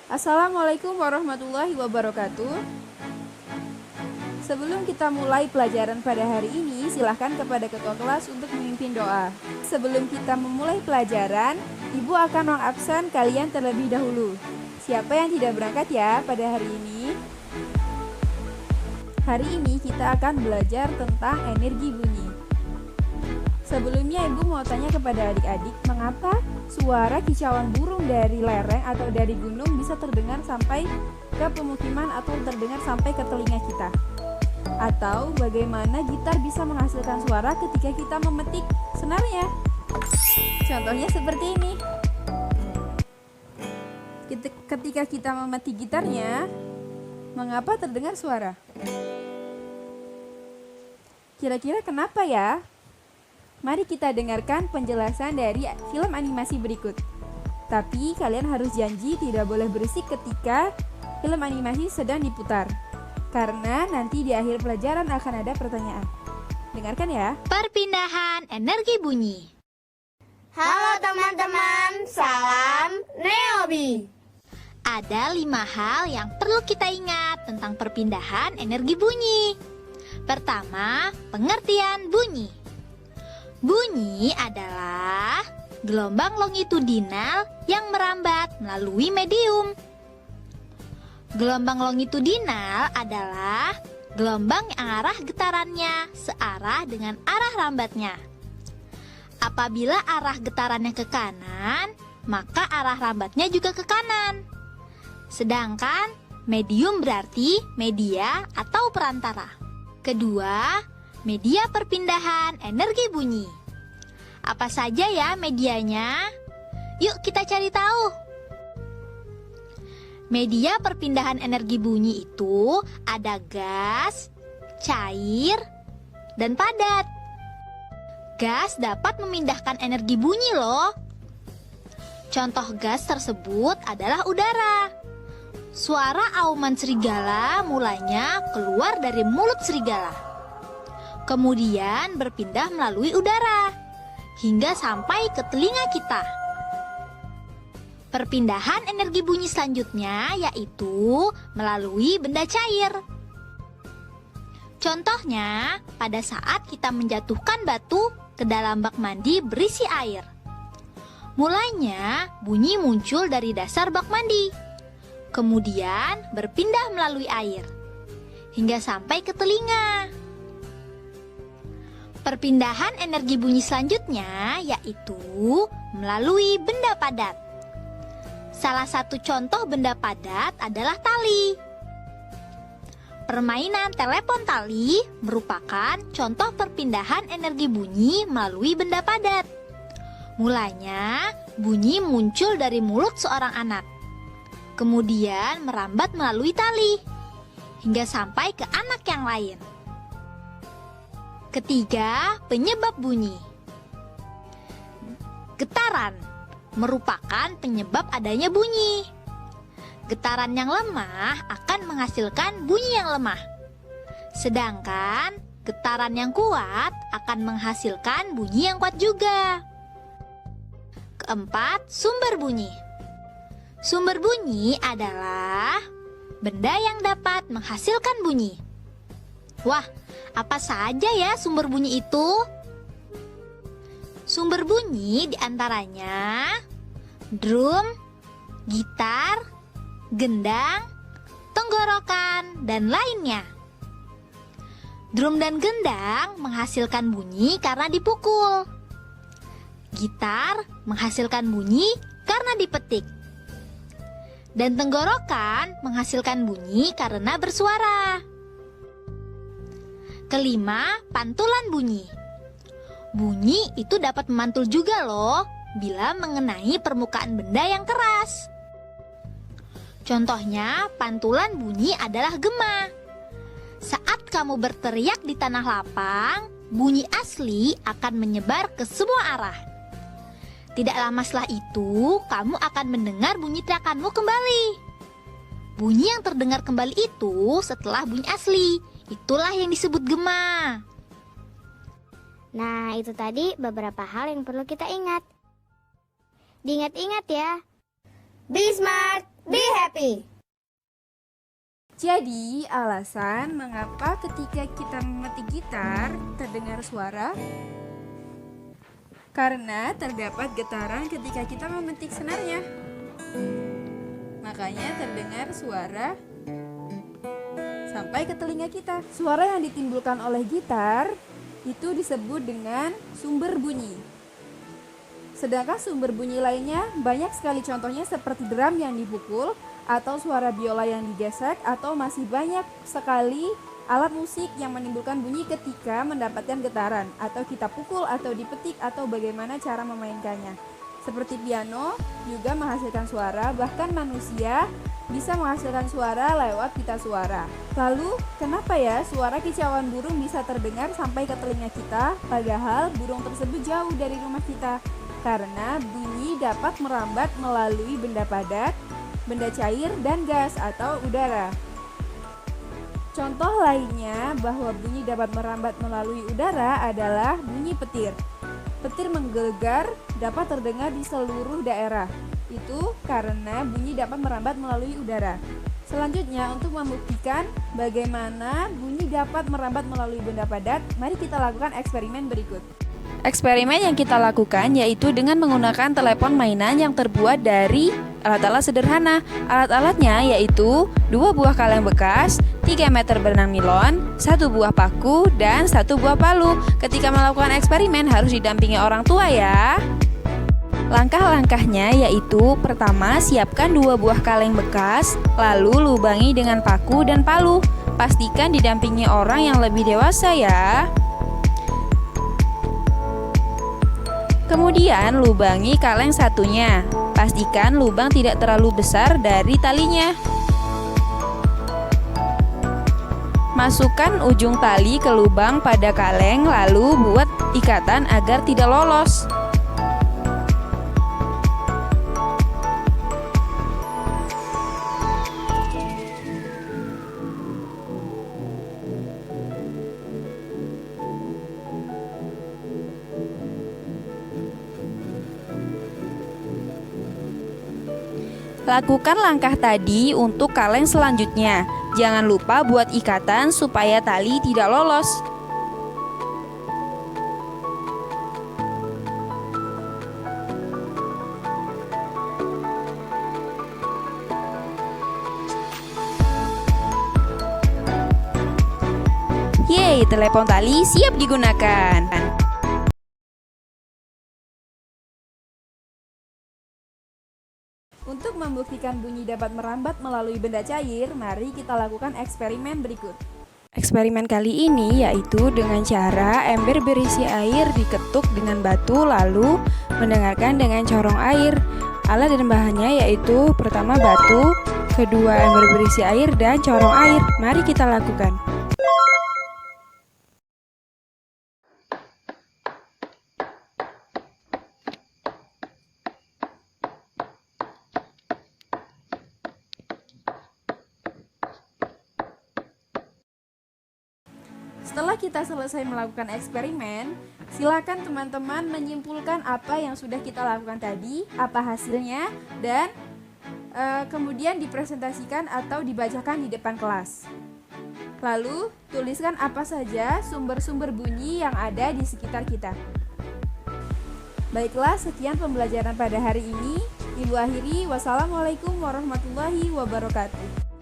Assalamualaikum warahmatullahi wabarakatuh. Sebelum kita mulai pelajaran pada hari ini, silahkan kepada ketua kelas untuk memimpin doa. Sebelum kita memulai pelajaran, Ibu akan mengabsen kalian terlebih dahulu. Siapa yang tidak berangkat ya pada hari ini? Hari ini kita akan belajar tentang energi bunyi. Sebelumnya Ibu mau tanya kepada adik-adik, mengapa suara kicauan burung dari lereng atau dari gunung bisa terdengar sampai ke pemukiman atau terdengar sampai ke telinga kita? Atau bagaimana gitar bisa menghasilkan suara ketika kita memetik senarnya? Contohnya seperti ini. Ketika kita memetik gitarnya, mengapa terdengar suara? Kira-kira kenapa ya? Mari kita dengarkan penjelasan dari film animasi berikut. Tapi kalian harus janji tidak boleh berisik ketika film animasi sedang diputar. Karena nanti di akhir pelajaran akan ada pertanyaan. Dengarkan ya. Perpindahan energi bunyi. Halo teman-teman, salam Neobi. Ada 5 hal yang perlu kita ingat tentang perpindahan energi bunyi. Pertama, pengertian bunyi. Bunyi adalah gelombang longitudinal yang merambat melalui medium. Gelombang longitudinal adalah gelombang yang arah getarannya searah dengan arah rambatnya. Apabila arah getarannya ke kanan, maka arah rambatnya juga ke kanan. Sedangkan medium berarti media atau perantara. Kedua, media perpindahan energi bunyi. Apa saja ya medianya? Yuk kita cari tahu. Media perpindahan energi bunyi itu ada gas, cair, dan padat. Gas dapat memindahkan energi bunyi loh. Contoh gas tersebut adalah udara. Suara auman serigala mulanya keluar dari mulut serigala. Kemudian berpindah melalui udara hingga sampai ke telinga kita. Perpindahan energi bunyi selanjutnya yaitu melalui benda cair. Contohnya, pada saat kita menjatuhkan batu ke dalam bak mandi berisi air. Mulanya bunyi muncul dari dasar bak mandi. Kemudian berpindah melalui air hingga sampai ke telinga. Perpindahan energi bunyi selanjutnya yaitu melalui benda padat. Salah satu contoh benda padat adalah tali. Permainan telepon tali merupakan contoh perpindahan energi bunyi melalui benda padat. Mulanya bunyi muncul dari mulut seorang anak. Kemudian merambat melalui tali hingga sampai ke anak yang lain. Ketiga, penyebab bunyi. Getaran merupakan penyebab adanya bunyi. Getaran yang lemah akan menghasilkan bunyi yang lemah. Sedangkan getaran yang kuat akan menghasilkan bunyi yang kuat juga. Keempat, sumber bunyi. Sumber bunyi adalah benda yang dapat menghasilkan bunyi. Wah, apa saja ya sumber bunyi itu? Sumber bunyi diantaranya drum, gitar, gendang, tenggorokan, dan lainnya. Drum dan gendang menghasilkan bunyi karena dipukul. Gitar menghasilkan bunyi karena dipetik. Dan tenggorokan menghasilkan bunyi karena bersuara. Kelima, pantulan bunyi. Bunyi itu dapat memantul juga loh bila mengenai permukaan benda yang keras. Contohnya, pantulan bunyi adalah gema. Saat kamu berteriak di tanah lapang, bunyi asli akan menyebar ke semua arah. Tidak lama setelah itu, kamu akan mendengar bunyi teriakanmu kembali. Bunyi yang terdengar kembali itu setelah bunyi asli. Itulah yang disebut gema. Nah, itu tadi beberapa hal yang perlu kita ingat. Diingat-ingat ya. Be smart, Be happy. Jadi, alasan mengapa ketika kita memetik gitar terdengar suara? Karena terdapat getaran ketika kita memetik senarnya. Makanya terdengar suara sampai ke telinga kita. Suara yang ditimbulkan oleh gitar itu disebut dengan sumber bunyi. Sedangkan sumber bunyi lainnya banyak sekali, contohnya seperti drum yang dipukul, atau suara biola yang digesek, atau masih banyak sekali alat musik yang menimbulkan bunyi ketika mendapatkan getaran, atau kita pukul atau dipetik, atau bagaimana cara memainkannya. Seperti piano juga menghasilkan suara, bahkan manusia bisa menghasilkan suara lewat pita suara. Lalu, kenapa ya suara kicauan burung bisa terdengar sampai ke telinga kita, padahal burung tersebut jauh dari rumah kita? Karena bunyi dapat merambat melalui benda padat, benda cair, dan gas atau udara. Contoh lainnya bahwa bunyi dapat merambat melalui udara adalah bunyi petir. Petir menggelegar dapat terdengar di seluruh daerah. Itu karena bunyi dapat merambat melalui udara. Selanjutnya, untuk membuktikan bagaimana bunyi dapat merambat melalui benda padat, mari kita lakukan eksperimen berikut. Eksperimen yang kita lakukan yaitu dengan menggunakan telepon mainan yang terbuat dari alat-alat sederhana. Alat-alatnya yaitu 2 buah kaleng bekas, 3 meter benang nilon, 1 buah paku, dan 1 buah palu. Ketika melakukan eksperimen harus didampingi orang tua ya. Langkah-langkahnya yaitu: pertama, siapkan 2 buah kaleng bekas, lalu lubangi dengan paku dan palu. Pastikan didampingi orang yang lebih dewasa ya. Kemudian lubangi kaleng satunya. Pastikan lubang tidak terlalu besar dari talinya. Masukkan ujung tali ke lubang pada kaleng, lalu buat ikatan agar tidak lolos. Lakukan langkah tadi untuk kaleng selanjutnya. Jangan lupa buat ikatan supaya tali tidak lolos. Yeay, telepon tali siap digunakan. Untuk membuktikan bunyi dapat merambat melalui benda cair, mari kita lakukan eksperimen berikut. Eksperimen kali ini yaitu dengan cara ember berisi air diketuk dengan batu lalu mendengarkan dengan corong air. Alat dan bahannya yaitu pertama batu, kedua ember berisi air, dan corong air. Mari kita lakukan. Setelah kita selesai melakukan eksperimen, silakan teman-teman menyimpulkan apa yang sudah kita lakukan tadi, apa hasilnya, dan kemudian dipresentasikan atau dibacakan di depan kelas. Lalu, tuliskan apa saja sumber-sumber bunyi yang ada di sekitar kita. Baiklah, sekian pembelajaran pada hari ini. Ibu akhiri, wassalamualaikum warahmatullahi wabarakatuh.